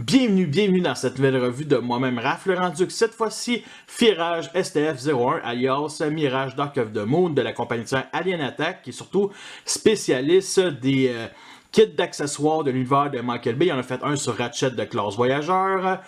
Bienvenue dans cette nouvelle revue de moi-même Raph le Renduc. Cette fois-ci, Firage STF-01 alias Mirage Dark of the Moon de la compagnie Alien Attack, qui est surtout spécialiste des kits d'accessoires de l'univers de Michael Bay. Il en a fait un sur Ratchet de classe Voyageur,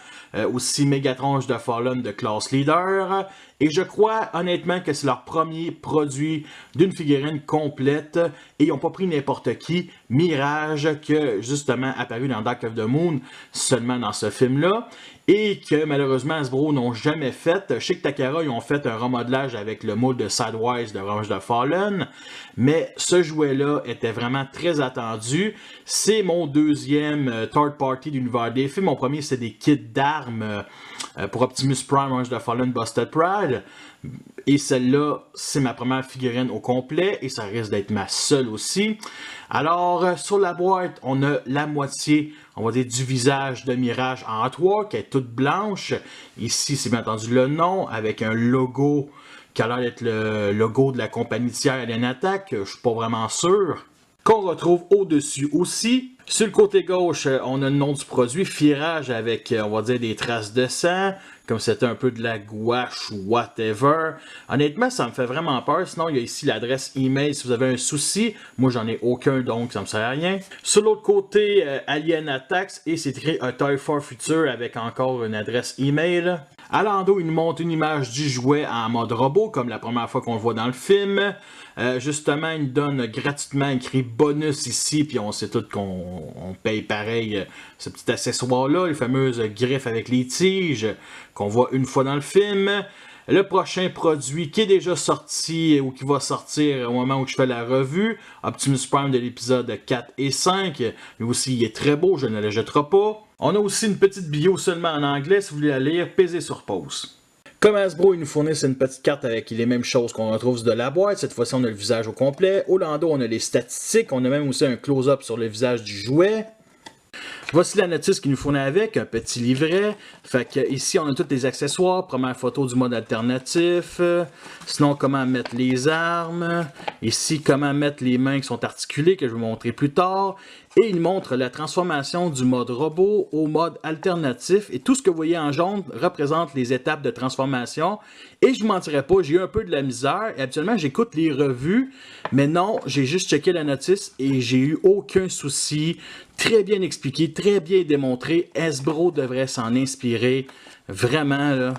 aussi Megatron de Fallen de classe Leader. Et je crois honnêtement que c'est leur premier produit d'une figurine complète. Et ils n'ont pas pris n'importe qui. Mirage, qui a justement apparu dans Dark of the Moon, seulement dans ce film-là. Et que malheureusement Hasbro n'ont jamais fait. Chez Takara, ils ont fait un remodelage avec le mold de Sidewise de Revenge de Fallen. Mais ce jouet-là était vraiment très attendu. C'est mon deuxième third party d'univers des films. Mon premier, c'est des kits d'armes pour Optimus Prime, Revenge de Fallen, Busted Pride. Et celle-là, c'est ma première figurine au complet et ça risque d'être ma seule aussi. Alors, sur la boîte, on a la moitié, on va dire, du visage de Mirage en artwork, qui est toute blanche. Ici, c'est bien entendu le nom, avec un logo qui a l'air d'être le logo de la compagnie tiers Alien Attack. Je suis pas vraiment sûr. Qu'on retrouve au-dessus aussi. Sur le côté gauche, on a le nom du produit, Firage, avec, on va dire, des traces de sang, comme c'était un peu de la gouache ou whatever. Honnêtement, ça me fait vraiment peur. Sinon, il y a ici l'adresse email si vous avez un souci. Moi, j'en ai aucun, donc ça me sert à rien. Sur l'autre côté, Alien Attacks, et c'est écrit un TIE 4 Future avec encore une adresse email. À l'endos, il nous montre une image du jouet en mode robot, comme la première fois qu'on le voit dans le film. Justement, il nous donne gratuitement écrit bonus ici, puis on sait tous qu'on paye pareil ce petit accessoire-là, les fameuses griffes avec les tiges qu'on voit une fois dans le film. Le prochain produit qui est déjà sorti ou qui va sortir au moment où je fais la revue, Optimus Prime de l'épisode 4 et 5. Lui aussi, il est très beau, je ne le jetterai pas. On a aussi une petite bio seulement en anglais, si vous voulez la lire, pesez sur pause. Comme Hasbro, ils nous fournissent une petite carte avec les mêmes choses qu'on retrouve de la boîte. Cette fois-ci, on a le visage au complet. Au landau, on a les statistiques. On a même aussi un close-up sur le visage du jouet. Voici la notice qu'il nous fournit avec, un petit livret. Fait que ici, on a tous les accessoires. Première photo du mode alternatif. Sinon, comment mettre les armes. Ici, comment mettre les mains qui sont articulées, que je vais vous montrer plus tard. Et il montre la transformation du mode robot au mode alternatif. Et tout ce que vous voyez en jaune représente les étapes de transformation. Et je ne vous mentirai pas, j'ai eu un peu de la misère. Et habituellement, j'écoute les revues. Mais non, j'ai juste checké la notice et j'ai eu aucun souci. Très bien expliqué, très bien démontré. Hasbro devrait s'en inspirer. Vraiment, là.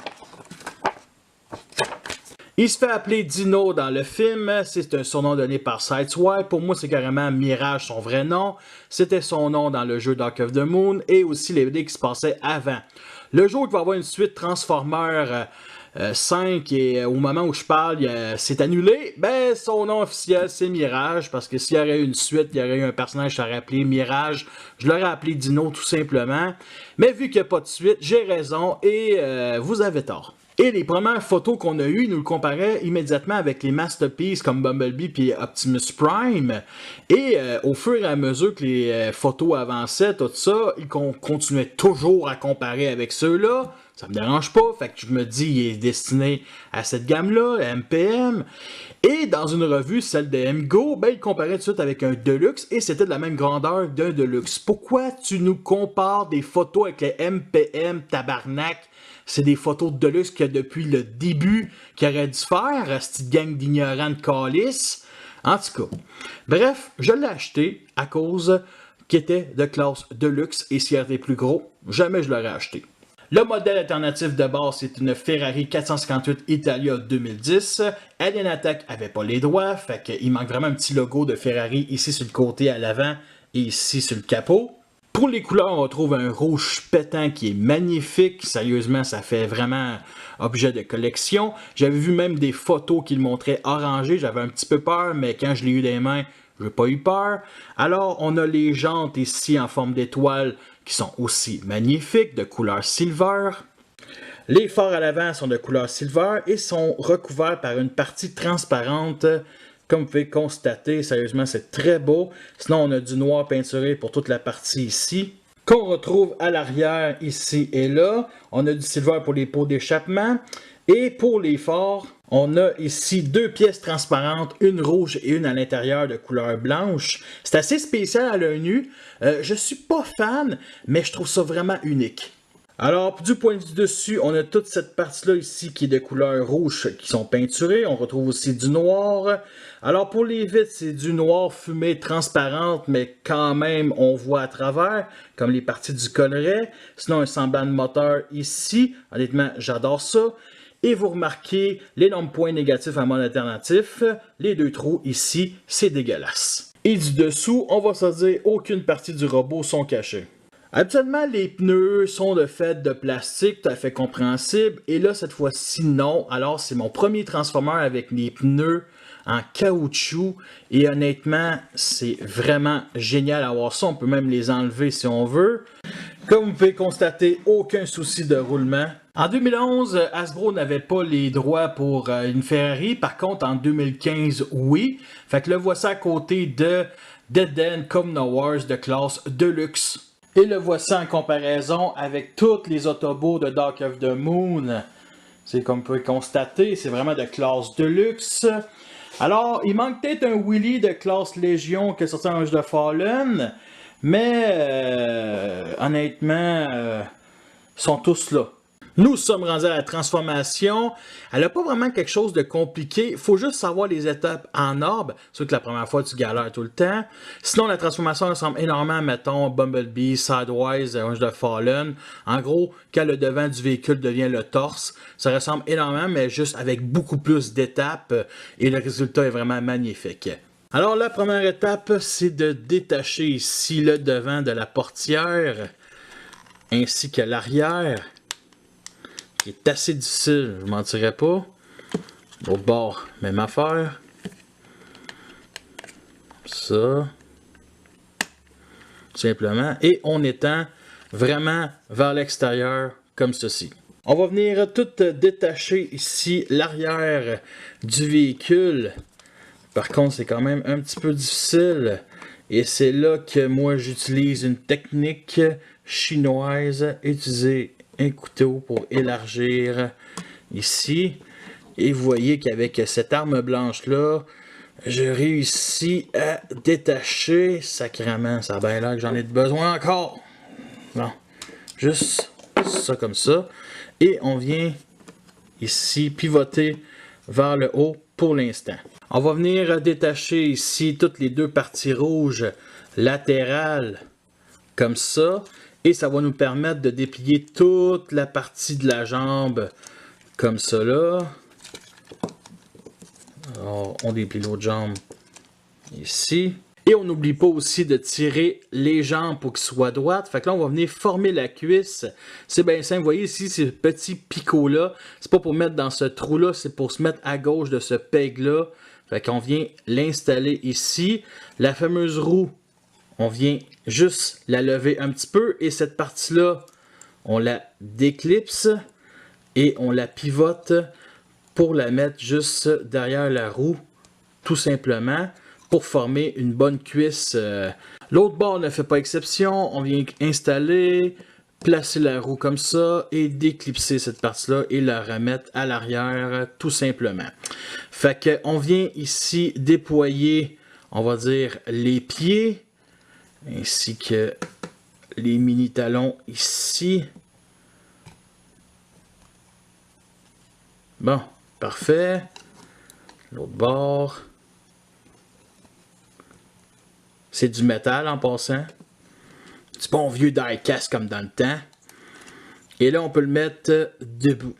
Il se fait appeler Dino dans le film, c'est un surnom donné par Sideswipe. Pour moi, c'est carrément Mirage, son vrai nom. C'était son nom dans le jeu Dark of the Moon et aussi les vidéos qui se passaient avant. Le jour où il va y avoir une suite Transformers 5 et au moment où je parle, c'est annulé, ben son nom officiel c'est Mirage parce que s'il y aurait eu une suite, il y aurait eu un personnage qui serait appelé Mirage, je l'aurais appelé Dino tout simplement. Mais vu qu'il n'y a pas de suite, j'ai raison et vous avez tort. Et les premières photos qu'on a eues, nous le comparaient immédiatement avec les masterpieces comme Bumblebee et Optimus Prime. Et au fur et à mesure que les photos avançaient, tout ça, ils continuaient toujours à comparer avec ceux-là. Ça me dérange pas, fait que je me dis il est destiné à cette gamme-là, MPM. Et dans une revue, celle de MGO, ben, il comparait tout de suite avec un Deluxe et c'était de la même grandeur d'un Deluxe. Pourquoi tu nous compares des photos avec les MPM, tabarnak? C'est des photos de Deluxe qu'il y a depuis le début qu'il aurait dû faire, cette gang d'ignorants de calice. En tout cas, bref, je l'ai acheté à cause qu'il était de classe Deluxe et s'il était plus gros, jamais je l'aurais acheté. Le modèle alternatif de base, c'est une Ferrari 458 Italia 2010. Alien Attack avait pas les droits, fait qu'il manque vraiment un petit logo de Ferrari ici sur le côté à l'avant et ici sur le capot. Pour les couleurs, on retrouve un rouge pétant qui est magnifique. Sérieusement, ça fait vraiment objet de collection. J'avais vu même des photos qui le montraient orangé. J'avais un petit peu peur, mais quand je l'ai eu des mains, je n'ai pas eu peur. Alors, on a les jantes ici en forme d'étoile qui sont aussi magnifiques, de couleur silver. Les phares à l'avant sont de couleur silver et sont recouverts par une partie transparente. Comme vous pouvez constater, sérieusement, c'est très beau. Sinon, on a du noir peinturé pour toute la partie ici. Qu'on retrouve à l'arrière, ici et là. On a du silver pour les pots d'échappement. Et pour les phares, On a ici deux pièces transparentes, une rouge et une à l'intérieur de couleur blanche. C'est assez spécial à l'œil nu. Je suis pas fan, mais je trouve ça vraiment unique. Alors, du point de vue dessus, on a toute cette partie-là ici qui est de couleur rouge qui sont peinturées. On retrouve aussi du noir. Alors, pour les vitres, c'est du noir fumé transparente, mais quand même, on voit à travers, comme les parties du collet. Sinon, un semblant de moteur ici. Honnêtement, j'adore ça. Et vous remarquez l'énorme point négatif à mode alternatif. Les deux trous ici, c'est dégueulasse. Et du dessous, on va se dire, aucune partie du robot sont cachées. Habituellement, les pneus sont de fait de plastique, tout à fait compréhensible. Et là, cette fois-ci, non. Alors, c'est mon premier Transformer avec les pneus en caoutchouc. Et honnêtement, c'est vraiment génial à voir ça. On peut même les enlever si on veut. Comme vous pouvez constater, aucun souci de roulement. En 2011, Hasbro n'avait pas les droits pour une Ferrari. Par contre, en 2015, oui. Fait que le voici à côté de Dead End Commoner Wars de classe Deluxe. Et le voici en comparaison avec toutes les Autobots de Dark of the Moon. C'est comme vous pouvez constater, c'est vraiment de classe Deluxe. Alors, il manque peut-être un Willy de classe Légion qui est sorti en Age de Fallen. Mais honnêtement, ils sont tous là. Nous sommes rendus à la transformation. Elle n'a pas vraiment quelque chose de compliqué. Il faut juste savoir les étapes en ordre. C'est sûr que la première fois, tu galères tout le temps. Sinon, la transformation ressemble énormément, mettons, Bumblebee, Sidewise, Ange de Fallen. En gros, quand le devant du véhicule devient le torse, ça ressemble énormément, mais juste avec beaucoup plus d'étapes. Et le résultat est vraiment magnifique. Alors, la première étape, c'est de détacher ici le devant de la portière, ainsi que l'arrière. Qui est assez difficile, je ne mentirais pas. Au bord, même affaire. Ça. Simplement. Et on étend vraiment vers l'extérieur, comme ceci. On va venir tout détacher ici l'arrière du véhicule. Par contre, c'est quand même un petit peu difficile. Et c'est là que moi, j'utilise une technique chinoise. Utiliser un couteau pour élargir ici. Et vous voyez qu'avec cette arme blanche là, je réussis à détacher. Sacrément, ça a bien l'air que j'en ai besoin encore. Bon, juste ça comme ça. Et on vient ici pivoter vers le haut pour l'instant. On va venir détacher ici toutes les deux parties rouges latérales comme ça. Et ça va nous permettre de déplier toute la partie de la jambe comme ça là. Alors, on déplie l'autre jambe ici. Et on n'oublie pas aussi de tirer les jambes pour qu'elles soient droites. Fait que là, on va venir former la cuisse. C'est bien simple. Vous voyez ici, ces petits picots-là. C'est pas pour mettre dans ce trou-là, c'est pour se mettre à gauche de ce peg-là. Fait qu'on vient l'installer ici. La fameuse roue, on vient juste la lever un petit peu. Et cette partie-là, on la déclipse et on la pivote pour la mettre juste derrière la roue, tout simplement, pour former une bonne cuisse. L'autre bord ne fait pas exception. On vient installer, placer la roue comme ça et déclipser cette partie-là et la remettre à l'arrière, tout simplement. Fait qu'on vient ici déployer, on va dire, les pieds, ainsi que les mini-talons ici. Bon, parfait. L'autre bord. C'est du métal en passant. Du bon vieux die-cast comme dans le temps. Et là, on peut le mettre debout.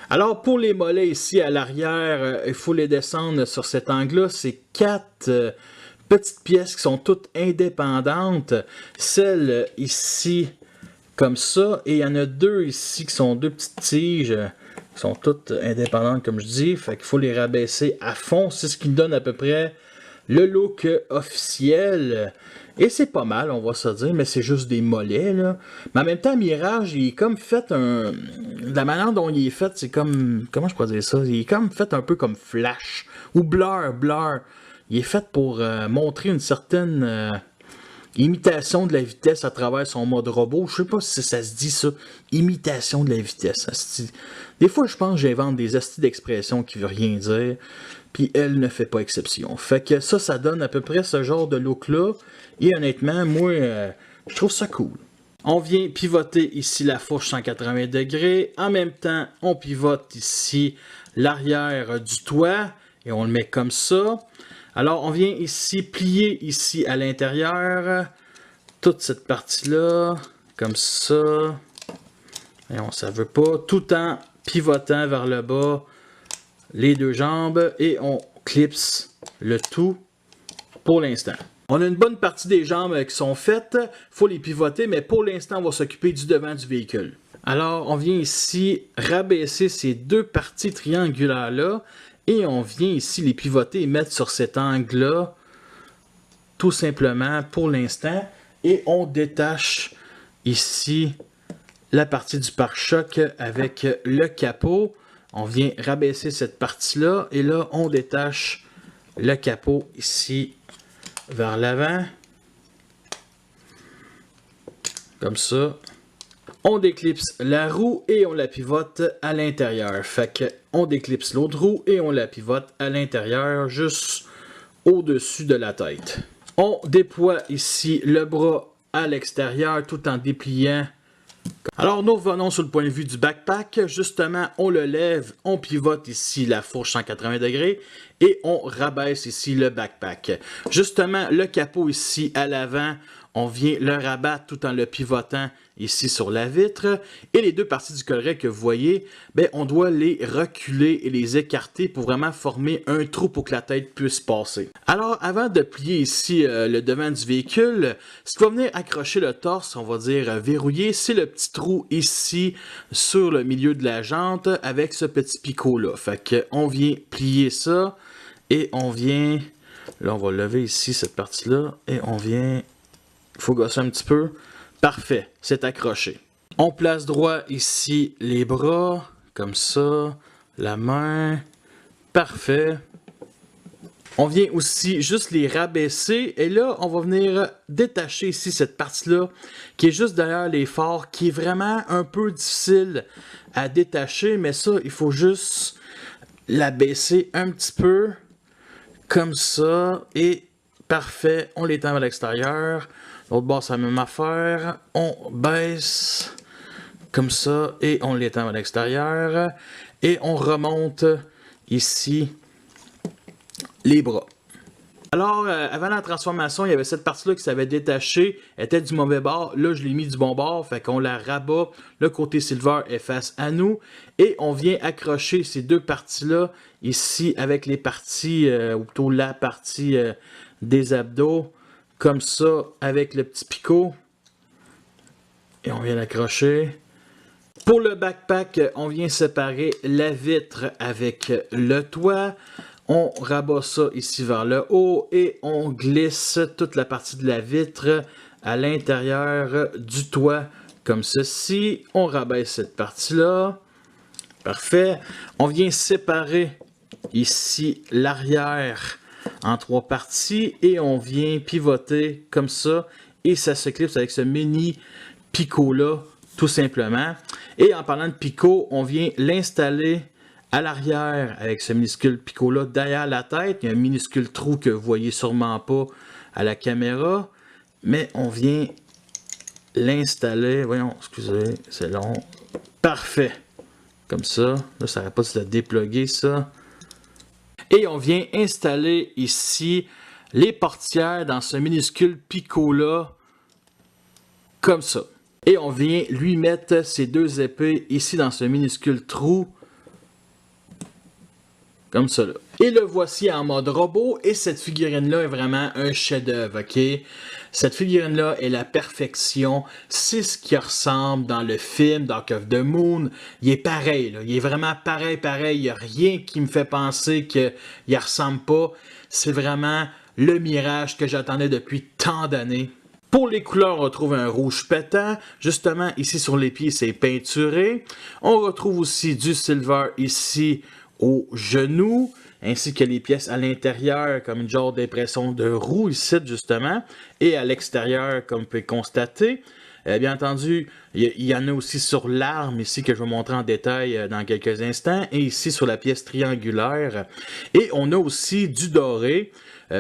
Alors, pour les mollets ici à l'arrière, il faut les descendre sur cet angle-là. C'est 4 petites pièces qui sont toutes indépendantes. Celle ici, comme ça. Et il y en a 2 ici qui sont 2 petites tiges. Qui sont toutes indépendantes, comme je dis. Fait qu'il faut les rabaisser à fond. C'est ce qui donne à peu près le look officiel. Et c'est pas mal, on va se dire, mais c'est juste des mollets, là. Mais en même temps, Mirage, il est comme fait un... La manière dont il est fait, c'est comme... Comment je pourrais dire ça? Il est comme fait un peu comme Flash. Ou Blur. Il est fait pour montrer une certaine Imitation de la vitesse à travers son mode robot. Je sais pas si ça se dit ça. Imitation de la vitesse. Ça se dit. Des fois, je pense que j'invente des astis d'expression qui veut rien dire. Puis elle ne fait pas exception. Fait que ça donne à peu près ce genre de look-là. Et honnêtement, moi, je trouve ça cool. On vient pivoter ici la fourche 180 degrés. En même temps, on pivote ici l'arrière du toit. Et on le met comme ça. Alors, on vient ici plier ici à l'intérieur toute cette partie-là, comme ça. Voyons, ça veut pas. Tout en pivotant vers le bas les deux jambes et on clipse le tout pour l'instant. On a une bonne partie des jambes qui sont faites. Il faut les pivoter, mais pour l'instant, on va s'occuper du devant du véhicule. Alors, on vient ici rabaisser ces deux parties triangulaires-là. Et on vient ici les pivoter et mettre sur cet angle-là, tout simplement pour l'instant. Et on détache ici la partie du pare-choc avec le capot. On vient rabaisser cette partie-là et là, on détache le capot ici vers l'avant. Comme ça. On déclipse la roue et on la pivote à l'intérieur. Fait que on déclipse l'autre roue et on la pivote à l'intérieur, juste au-dessus de la tête. On déploie ici le bras à l'extérieur tout en dépliant. Alors nous revenons sur le point de vue du backpack. Justement, on le lève, on pivote ici la fourche 180 degrés et on rabaisse ici le backpack. Justement, le capot ici à l'avant, on vient le rabattre tout en le pivotant ici sur la vitre. Et les deux parties du collet que vous voyez, ben, on doit les reculer et les écarter pour vraiment former un trou pour que la tête puisse passer. Alors, avant de plier ici le devant du véhicule, ce qui va venir accrocher le torse, on va dire verrouiller, c'est le petit trou ici sur le milieu de la jante avec ce petit picot-là. Fait qu'on vient plier ça et on vient... Là, on va lever ici cette partie-là et on vient... Il faut gosser un petit peu. Parfait, c'est accroché. On place droit ici les bras, comme ça, la main. Parfait. On vient aussi juste les rabaisser. Et là, on va venir détacher ici cette partie-là, qui est juste derrière les phares, qui est vraiment un peu difficile à détacher. Mais ça, il faut juste la baisser un petit peu, comme ça. Et parfait, on l'étend à l'extérieur. L'autre bord, c'est la même affaire. On baisse comme ça et on l'étend à l'extérieur. Et on remonte ici les bras. Alors, avant la transformation, il y avait cette partie-là qui s'avait détachée, elle était du mauvais bord. Là, je l'ai mis du bon bord, fait qu'on la rabat. Le côté silver est face à nous. Et on vient accrocher ces deux parties-là ici avec les parties, ou plutôt la partie des abdos. Comme ça, avec le petit picot. Et on vient l'accrocher. Pour le backpack, on vient séparer la vitre avec le toit. On rabat ça ici vers le haut et on glisse toute la partie de la vitre à l'intérieur du toit comme ceci. On rabaisse cette partie-là. Parfait. On vient séparer ici l'arrière en trois parties et on vient pivoter comme ça et ça se clipse avec ce mini picot là tout simplement. Et en parlant de picot, on vient l'installer à l'arrière avec ce minuscule picot là derrière la tête. Il y a un minuscule trou que vous voyez sûrement pas à la caméra, mais on vient l'installer. Voyons, excusez, c'est long. Parfait, comme ça. Là, ça n'aurait pas de se dépluguer ça. Et on vient installer ici les portières dans ce minuscule picot-là, comme ça. Et on vient lui mettre ces deux épées ici dans ce minuscule trou, comme ça là. Et le voici en mode robot, et cette figurine-là est vraiment un chef-d'œuvre, ok? Cette figurine-là est la perfection, c'est ce qui ressemble dans le film Dark of the Moon. Il est pareil, là. Il est vraiment pareil. Il n'y a rien qui me fait penser qu'il ne ressemble pas. C'est vraiment le mirage que j'attendais depuis tant d'années. Pour les couleurs, on retrouve un rouge pétant. Justement, ici sur les pieds, c'est peinturé. On retrouve aussi du silver ici au genou. ainsi que les pièces à l'intérieur, comme une genre d'impression de roue ici, justement, et à l'extérieur, comme vous pouvez constater. Bien entendu, il y en a aussi sur l'arme ici que je vais montrer en détail dans quelques instants, et ici sur la pièce triangulaire. Et on a aussi du doré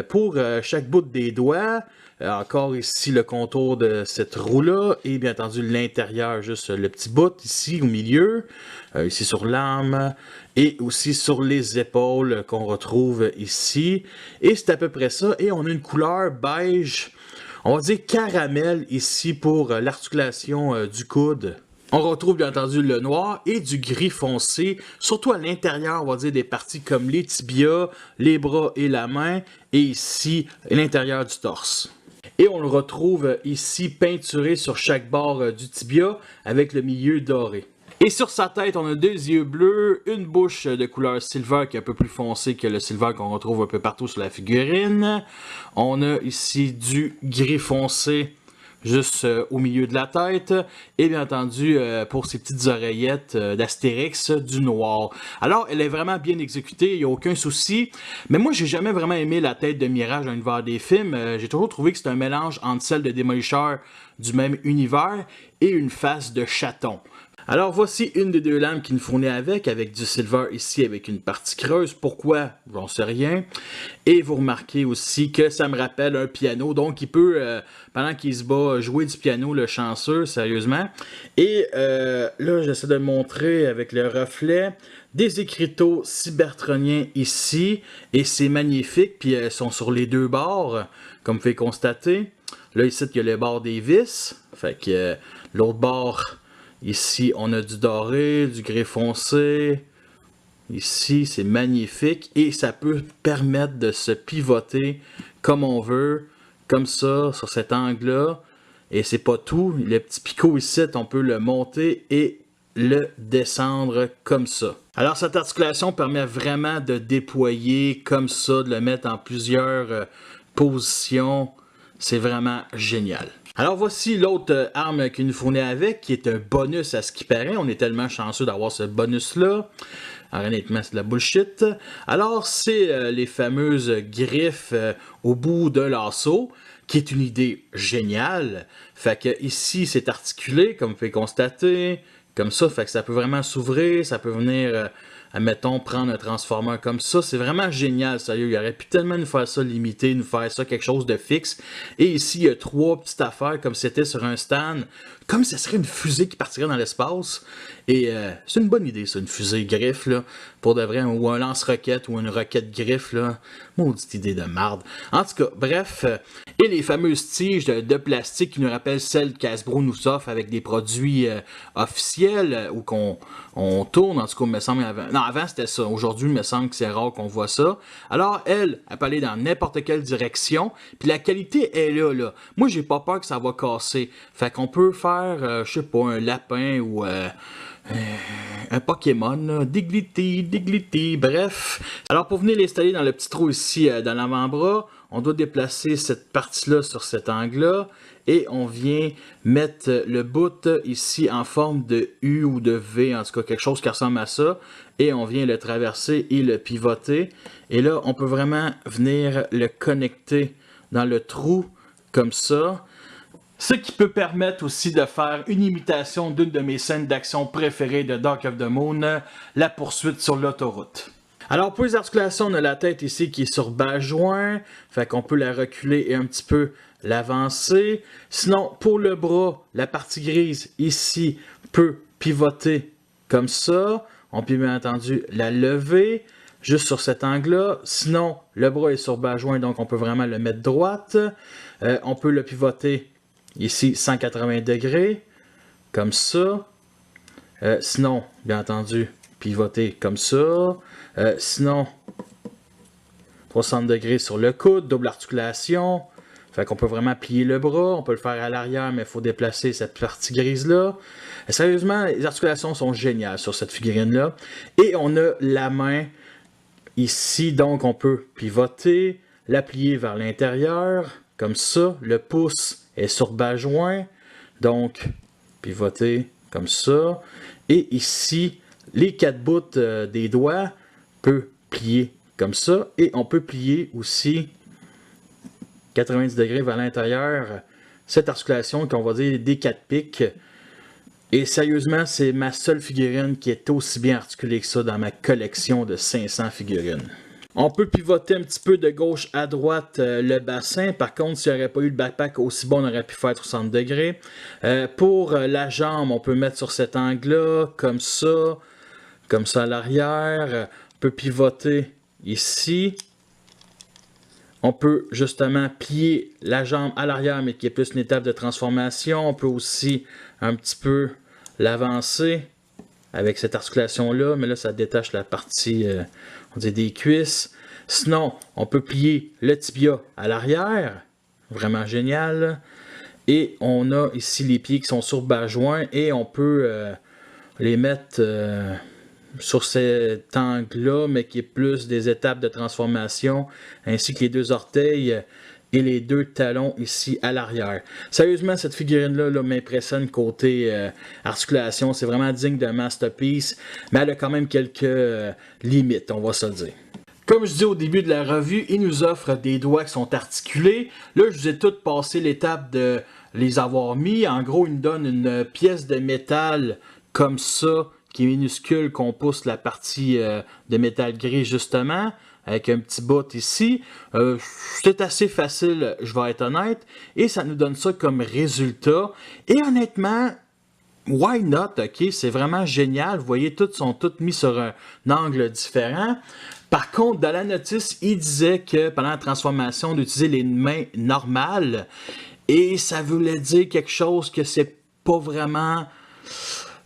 pour chaque bout des doigts. Encore ici le contour de cette roue-là, et bien entendu l'intérieur, juste le petit bout ici au milieu, ici sur l'arme, et aussi sur les épaules qu'on retrouve ici. Et c'est à peu près ça, et on a une couleur beige, on va dire caramel ici pour l'articulation du coude. On retrouve bien entendu le noir et du gris foncé, surtout à l'intérieur, on va dire des parties comme les tibias, les bras et la main, et ici l'intérieur du torse. Et on le retrouve ici peinturé sur chaque bord du tibia avec le milieu doré. Et sur sa tête, on a 2 yeux bleus, une bouche de couleur silver qui est un peu plus foncée que le silver qu'on retrouve un peu partout sur la figurine. On a ici du gris foncé juste au milieu de la tête. Et bien entendu, pour ces petites oreillettes d'Astérix, du noir. Alors, elle est vraiment bien exécutée, il n'y a aucun souci. Mais moi, j'ai jamais vraiment aimé la tête de Mirage dans l'univers des films. J'ai toujours trouvé que c'est un mélange entre celle de Démolition du même univers et une face de chaton. Alors voici une des 2 lames qui nous fournit avec du silver ici avec une partie creuse. Pourquoi? J'en sais rien. Et vous remarquez aussi que ça me rappelle un piano. Donc il peut, pendant qu'il se bat, jouer du piano, le chanceux, sérieusement. Et là, j'essaie de montrer avec le reflet des écriteaux cybertroniens ici. Et c'est magnifique. Puis elles sont sur les 2 bords, comme vous pouvez constater. Là, ici, il y a le bord des vis. Fait que l'autre bord... Ici, on a du doré, du gris foncé. Ici, c'est magnifique. Et ça peut permettre de se pivoter comme on veut. Comme ça, sur cet angle-là. Et c'est pas tout. Le petit picot ici, on peut le monter et le descendre comme ça. Alors, cette articulation permet vraiment de déployer comme ça, de le mettre en plusieurs positions. C'est vraiment génial. Alors voici l'autre arme qui nous fournit avec, qui est un bonus à ce qui paraît. On est tellement chanceux d'avoir ce bonus-là. Honnêtement, c'est de la bullshit. Alors, c'est les fameuses griffes au bout de lasso, qui est une idée géniale. Fait que ici, c'est articulé, comme vous pouvez constater, comme ça. Fait que ça peut vraiment s'ouvrir, ça peut venir... admettons, prendre un transformer comme ça, c'est vraiment génial, sérieux. Il aurait pu tellement nous faire ça limité, nous faire ça quelque chose de fixe. Et ici, il y a 3 petites affaires comme c'était sur un stand, comme ce serait une fusée qui partirait dans l'espace. Et c'est une bonne idée, ça, une fusée griffe, là, pour de vrai, ou un lance-roquette, ou une roquette griffe, là. Maudite idée de marde. En tout cas, bref, et les fameuses tiges de plastique qui nous rappellent celles qu'Hasbro nous offre avec des produits officiels, ou qu'on tourne, en tout cas, il me semble, non, avant c'était ça, aujourd'hui, il me semble que c'est rare qu'on voit ça. Alors, elle peut aller dans n'importe quelle direction, puis la qualité est là, là. Moi, j'ai pas peur que ça va casser. Fait qu'on peut faire, je sais pas, un lapin, ou... un Pokémon, là. Diglity, bref. Alors pour venir l'installer dans le petit trou ici dans l'avant-bras, on doit déplacer cette partie-là sur cet angle-là et on vient mettre le bout ici en forme de U ou de V, en tout cas quelque chose qui ressemble à ça, et on vient le traverser et le pivoter. Et là, on peut vraiment venir le connecter dans le trou comme ça. Ce qui peut permettre aussi de faire une imitation d'une de mes scènes d'action préférées de Dark of the Moon, la poursuite sur l'autoroute. Alors pour les articulations, on a la tête ici qui est sur bas joint, fait qu'on peut la reculer et un petit peu l'avancer. Sinon, pour le bras, la partie grise ici peut pivoter comme ça. On peut bien entendu la lever juste sur cet angle-là. Sinon, le bras est sur bas joint, donc on peut vraiment le mettre droite. On peut le pivoter ici 180 degrés, comme ça. Sinon, bien entendu, pivoter comme ça. Sinon, 360 degrés sur le coude, double articulation. Fait qu'on peut vraiment plier le bras, on peut le faire à l'arrière, mais il faut déplacer cette partie grise-là. Sérieusement, les articulations sont géniales sur cette figurine-là. Et on a la main ici, donc on peut pivoter, la plier vers l'intérieur, comme ça. Le pouce est sur bas joint, donc pivoter comme ça. Et ici, les 4 bouts des doigts peuvent plier comme ça. Et on peut plier aussi 90 degrés vers l'intérieur cette articulation qu'on va dire des 4 pics. Et sérieusement, c'est ma seule figurine qui est aussi bien articulée que ça dans ma collection de 500 figurines. On peut pivoter un petit peu de gauche à droite le bassin. Par contre, s'il n'y aurait pas eu le backpack aussi bon, on aurait pu faire 60 degrés. Pour la jambe, on peut mettre sur cet angle-là, comme ça à l'arrière. On peut pivoter ici. On peut justement plier la jambe à l'arrière, mais qui est plus une étape de transformation. On peut aussi un petit peu l'avancer avec cette articulation-là, mais là, ça détache la partie, on dit des cuisses. Sinon, on peut plier le tibia à l'arrière, vraiment génial. Et on a ici les pieds qui sont sur bas-joint et on peut les mettre sur cet angle-là, mais qui est plus des étapes de transformation, ainsi que les 2 orteils et les 2 talons ici à l'arrière. Sérieusement, cette figurine-là m'impressionne côté articulation. C'est vraiment digne d'un masterpiece, mais elle a quand même quelques limites, on va se le dire. Comme je dis au début de la revue, il nous offre des doigts qui sont articulés. Là, je vous ai tout passé l'étape de les avoir mis. En gros, il nous donne une pièce de métal comme ça, qui est minuscule, qu'on pousse la partie de métal gris justement, avec un petit bout ici. C'est assez facile, je vais être honnête, et ça nous donne ça comme résultat. Et honnêtement, why not, ok? C'est vraiment génial. Vous voyez, toutes sont toutes mis sur un angle différent. Par contre, dans la notice, il disait que pendant la transformation, d'utiliser les mains normales, et ça voulait dire quelque chose que c'est pas vraiment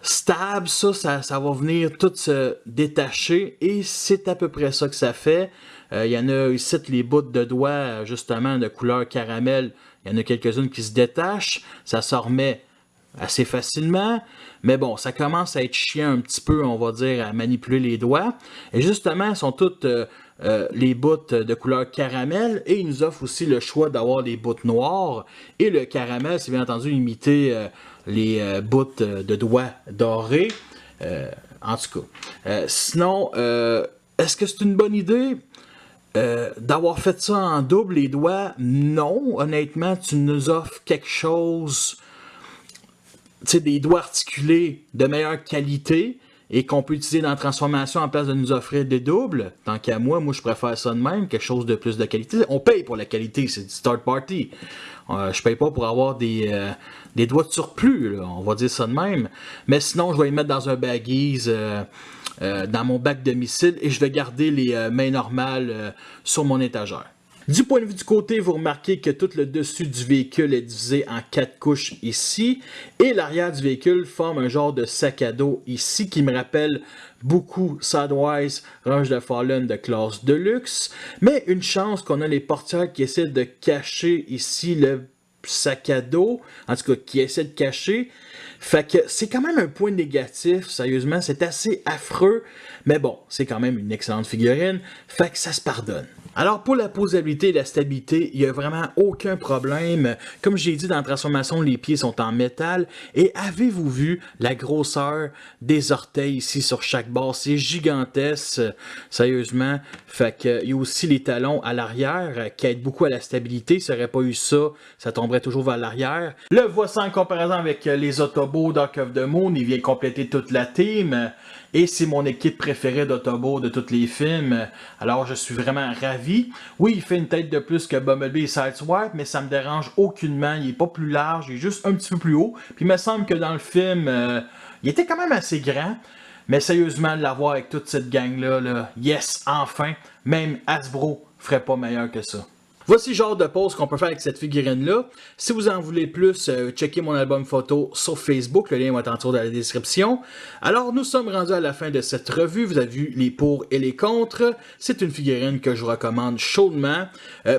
stable, ça va venir tout se détacher et c'est à peu près ça que ça fait. Il y en a ici les bouts de doigts justement de couleur caramel, il y en a quelques-unes qui se détachent, ça se remet assez facilement, mais bon, ça commence à être chiant un petit peu, on va dire, à manipuler les doigts. Et justement, elles sont toutes les bouts de couleur caramel et il nous offre aussi le choix d'avoir les bouts noirs et le caramel, c'est bien entendu imiter les bouts de doigts dorés. En tout cas. Sinon, est-ce que c'est une bonne idée d'avoir fait ça en double les doigts? Non, honnêtement, tu nous offres quelque chose, tu sais, des doigts articulés de meilleure qualité et qu'on peut utiliser dans la transformation en place de nous offrir des doubles. Tant qu'à moi, je préfère ça de même, quelque chose de plus de qualité. On paye pour la qualité, c'est du third party. Je paye pas pour avoir des doigts de surplus, là, on va dire ça de même. Mais sinon, je vais les mettre dans un baggies, dans mon bac de missiles, et je vais garder les mains normales sur mon étagère. Du point de vue du côté, vous remarquez que tout le dessus du véhicule est divisé en 4 couches ici, et l'arrière du véhicule forme un genre de sac à dos ici qui me rappelle beaucoup Sidewise Range de Fallen de classe Deluxe, mais une chance qu'on a les portières qui essaient de cacher ici le sac à dos, en tout cas qui essaient de cacher. Fait que c'est quand même un point négatif, sérieusement, c'est assez affreux, mais bon, c'est quand même une excellente figurine, fait que ça se pardonne. Alors pour la posabilité et la stabilité, il n'y a vraiment aucun problème. Comme j'ai dit dans la transformation, les pieds sont en métal. Et avez-vous vu la grosseur des orteils ici sur chaque bord? C'est gigantesque, sérieusement. Fait que, il y a aussi les talons à l'arrière qui aident beaucoup à la stabilité. S'il n'y aurait pas eu ça, ça tomberait toujours vers l'arrière. Le voici en comparaison avec les Autobots Dark of the Moon. Il vient compléter toute la team. Et c'est mon équipe préférée d'Autobots de tous les films. Alors je suis vraiment ravi. Oui, il fait une tête de plus que Bumblebee et Sideswipe, mais ça me dérange aucunement. Il est pas plus large, il est juste un petit peu plus haut. Puis il me semble que dans le film, il était quand même assez grand. Mais sérieusement, de l'avoir avec toute cette gang-là, là, yes, enfin, même Hasbro ferait pas meilleur que ça. Voici le genre de pose qu'on peut faire avec cette figurine-là. Si vous en voulez plus, checkez mon album photo sur Facebook. Le lien va être en dessous dans la description. Alors, nous sommes rendus à la fin de cette revue. Vous avez vu les pour et les contre. C'est une figurine que je vous recommande chaudement.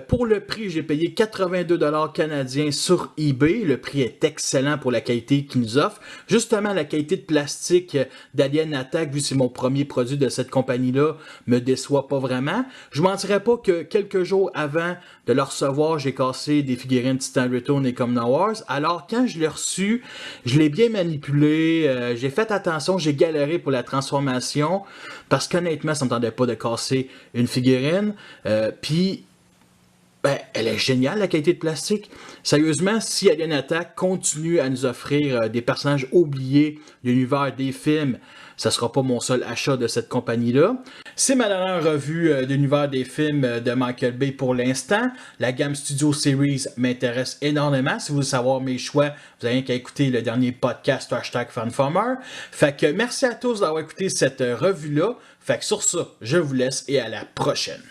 Pour le prix, j'ai payé 82 $ canadiens sur eBay. Le prix est excellent pour la qualité qu'il nous offre. Justement, la qualité de plastique d'Alien Attack, vu que c'est mon premier produit de cette compagnie-là, me déçoit pas vraiment. Je ne mentirais pas que quelques jours avant de le recevoir, j'ai cassé des figurines Titan Return et Common Wars. Alors, quand je l'ai reçu, je l'ai bien manipulé, j'ai fait attention, j'ai galéré pour la transformation, parce qu'honnêtement, ça ne me tentait pas de casser une figurine. Puis, elle est géniale, la qualité de plastique. Sérieusement, si Alien Attack continue à nous offrir des personnages oubliés de l'univers des films, ça sera pas mon seul achat de cette compagnie-là. C'est ma dernière revue de l'univers des films de Michael Bay pour l'instant. La gamme Studio Series m'intéresse énormément. Si vous voulez savoir mes choix, vous avez qu'à écouter le dernier podcast #FanFarmer. Fait que merci à tous d'avoir écouté cette revue-là. Fait que sur ça, je vous laisse et à la prochaine.